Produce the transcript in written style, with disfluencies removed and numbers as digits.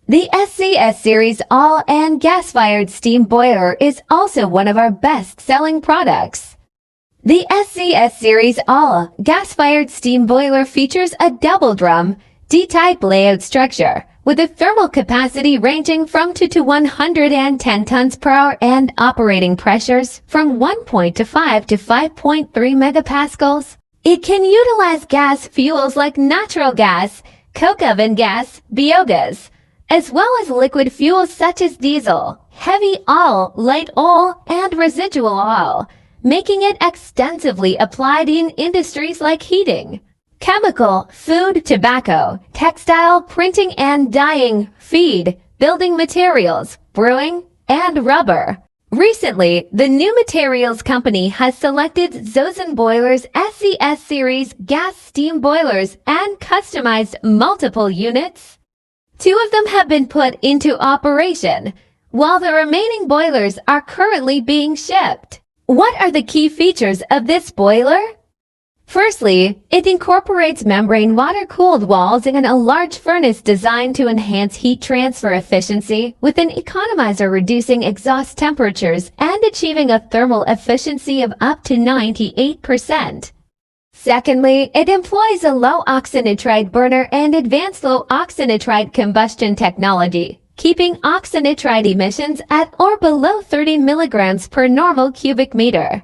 The SCS Series all and gas-fired steam boiler is also one of our best-selling products. The SCS Series all gas-fired steam boiler features a double-drum, D-type layout structure with a thermal capacity ranging from 2 to 110 tons per hour and operating pressures from 1.5 to 5.3 megapascals. It can utilize gas fuels like natural gas, coke oven gas, biogas, as well as liquid fuels such as diesel, heavy oil, light oil, and residual oil, making it extensively applied in industries like heating, chemical, food, tobacco, textile, printing and dyeing, feed, building materials, brewing, and rubber. Recently, the new materials company has selected Zozen boilers, SCS series gas steam boilers, and customized multiple units. 2 of them have been put into operation, while the remaining boilers are currently being shipped. What are the key features of this boiler? Firstly, it incorporates membrane water-cooled walls and a large furnace designed to enhance heat transfer efficiency, with an economizer reducing exhaust temperatures and achieving a thermal efficiency of up to 98%. Secondly, it employs a low oxynitride burner and advanced low oxynitride combustion technology, keeping oxynitride emissions at or below 30 milligrams per normal cubic meter.